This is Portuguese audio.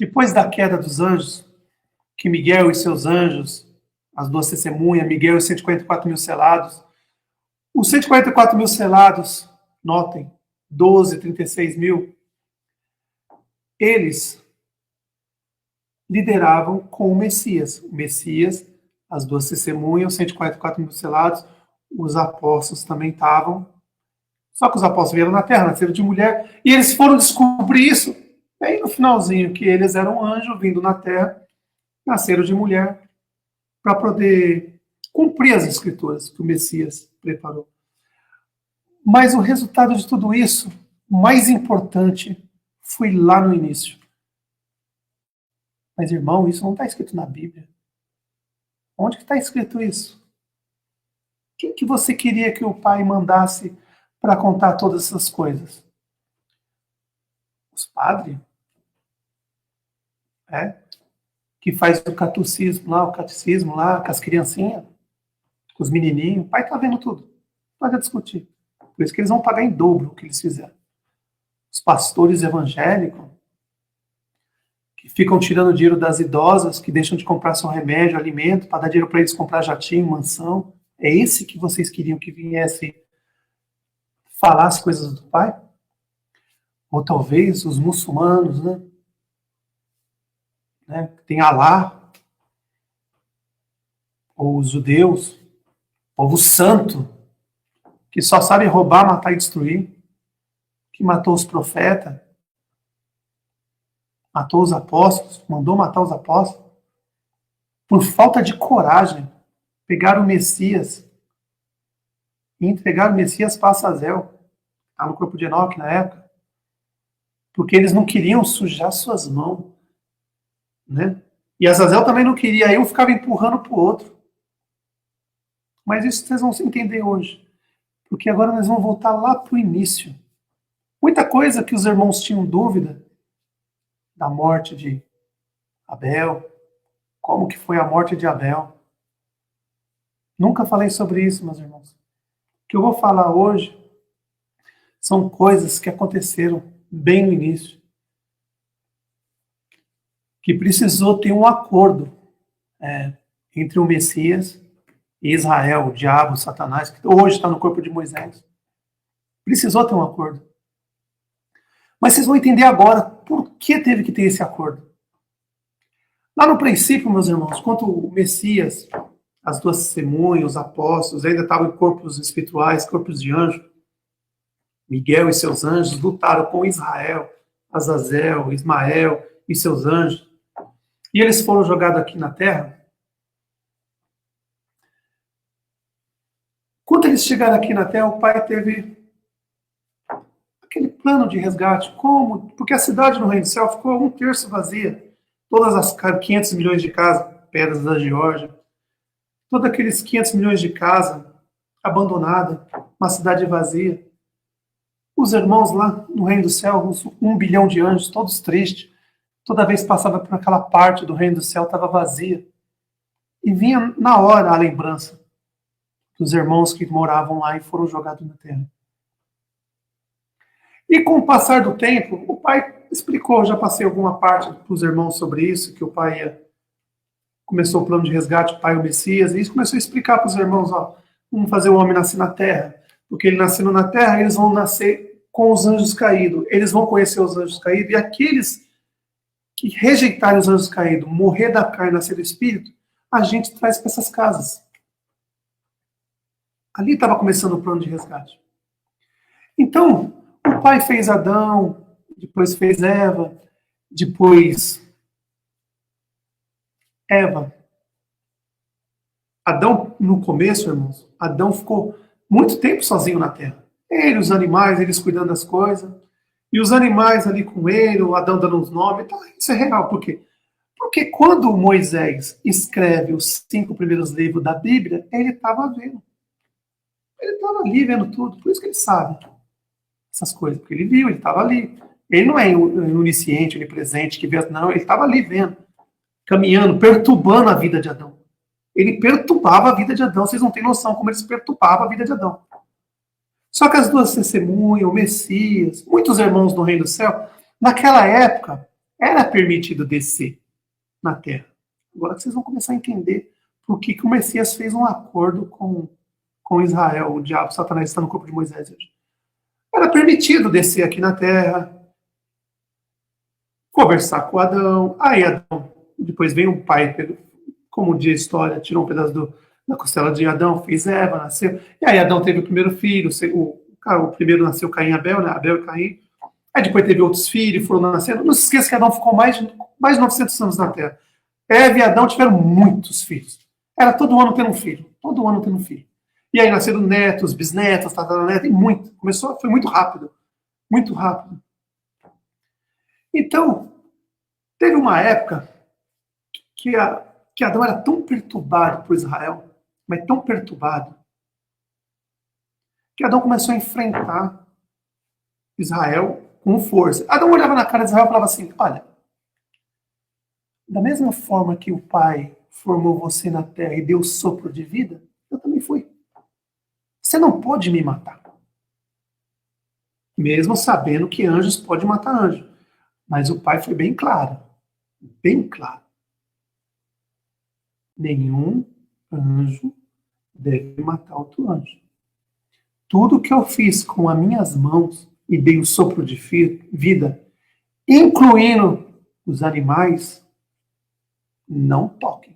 Depois da queda dos anjos, que Miguel e seus anjos, as duas testemunhas, Miguel e os 144 mil selados, os 144 mil selados, notem, 12, 36 mil, eles lideravam com o Messias. O Messias, as duas testemunhas, os 144 mil selados, os apóstolos também estavam. Só que os apóstolos vieram na terra, nasceram de mulher, e eles foram descobrir isso bem no finalzinho, que eles eram anjos vindo na terra, nasceram de mulher, para poder cumprir as escrituras que o Messias preparou. Mas o resultado de tudo isso, o mais importante, foi lá no início. Mas, irmão, isso não está escrito na Bíblia. Onde que está escrito isso? Quem que você queria que o pai mandasse para contar todas essas coisas? Os padres? Que faz o catecismo lá, com as criancinhas, com os menininhos. O pai está vendo tudo. Pode discutir. Por isso que eles vão pagar em dobro o que eles fizeram. Os pastores evangélicos, que ficam tirando dinheiro das idosas, que deixam de comprar seu remédio, alimento, para dar dinheiro para eles comprar jatinho, mansão. É esse que vocês queriam que viesse falar as coisas do pai? Ou talvez os muçulmanos, tem Alá, ou os judeus, povo santo, que só sabe roubar, matar e destruir, que matou os profetas, matou os apóstolos, mandou matar os apóstolos, por falta de coragem, pegaram o Messias e entregaram o Messias para Azazel, está no corpo de Enoque na época, porque eles não queriam sujar suas mãos, E Azazel também não queria, aí um ficava empurrando para o outro. Mas isso vocês vão entender hoje, porque agora nós vamos voltar lá para o início. Muita coisa que os irmãos tinham dúvida da morte de Abel, como que foi a morte de Abel. Nunca falei sobre isso, meus irmãos. O que eu vou falar hoje são coisas que aconteceram bem no início, que precisou ter um acordo entre o Messias e Israel, o diabo, Satanás, que hoje está no corpo de Moisés. Precisou ter um acordo. Mas vocês vão entender agora por que teve que ter esse acordo. Lá no princípio, meus irmãos, quando o Messias, as duas testemunhas, os apóstolos, ainda estavam em corpos espirituais, corpos de anjo, Miguel e seus anjos lutaram com Israel, Azazel, Ismael e seus anjos, e eles foram jogados aqui na terra. Quando eles chegaram aqui na terra, o pai teve aquele plano de resgate. Como? Porque a cidade no Reino do Céu ficou 1/3 vazia. Todas as 500 milhões de casas, pedras da Geórgia, todos aqueles 500 milhões de casas abandonadas, uma cidade vazia. Os irmãos lá no Reino do Céu, uns 1 bilhão de anjos, todos tristes. Toda vez que passava por aquela parte do Reino do Céu, estava vazia. E vinha na hora a lembrança dos irmãos que moravam lá e foram jogados na terra. E com o passar do tempo, o pai explicou, já passei alguma parte para os irmãos sobre isso, que o pai começou o plano de resgate, o pai, o Messias, e isso começou a explicar para os irmãos, vamos fazer o homem nascer na terra, porque ele nascendo na terra, eles vão nascer com os anjos caídos, eles vão conhecer os anjos caídos, e aqueles que rejeitarem os anjos caídos, morrer da carne e nascer do espírito, a gente traz para essas casas. Ali estava começando o plano de resgate. Então, o pai fez Adão, depois fez Eva, depois Eva. Adão, no começo, irmãos, Adão ficou muito tempo sozinho na terra. Ele, os animais, eles cuidando das coisas, e os animais ali com ele, o Adão dando os nomes, então, isso é real. Por quê? Porque quando Moisés escreve os 5 primeiros livros da Bíblia, ele estava vendo. Ele estava ali vendo tudo, por isso que ele sabe essas coisas, porque ele viu, ele estava ali. Ele não é onisciente, onipresente, que vê, não, ele estava ali vendo, caminhando, perturbando a vida de Adão. Ele perturbava a vida de Adão, vocês não têm noção como eles perturbavam a vida de Adão. Só que as duas testemunhas, o Messias, muitos irmãos do Reino do Céu, naquela época, era permitido descer na terra. Agora vocês vão começar a entender por que o Messias fez um acordo com Israel, o diabo, Satanás está no corpo de Moisés hoje. Era permitido descer aqui na terra, conversar com Adão. Aí Adão, depois vem o pai, como diz a história, tirou um pedaço da costela de Adão, fez Eva, nasceu. E aí Adão teve o primeiro filho, o primeiro nasceu Caim e Abel, né? Abel e Caim. Aí depois teve outros filhos, foram nascendo. Não se esqueça que Adão ficou mais de 900 anos na terra. Eva e Adão tiveram muitos filhos. Era todo ano tendo um filho. Todo ano tendo um filho. E aí nasceram netos, bisnetos, tataranetos, e muito. Foi muito rápido. Muito rápido. Então, teve uma época que Adão era tão perturbado por Israel, mas tão perturbado, que Adão começou a enfrentar Israel com força. Adão olhava na cara de Israel e falava assim, olha, da mesma forma que o Pai formou você na terra e deu sopro de vida, eu também fui. Você não pode me matar. Mesmo sabendo que anjos podem matar anjos. Mas o Pai foi bem claro. Bem claro. Nenhum anjo deve matar outro anjo. Tudo que eu fiz com as minhas mãos e dei o sopro de vida, incluindo os animais, não toquem.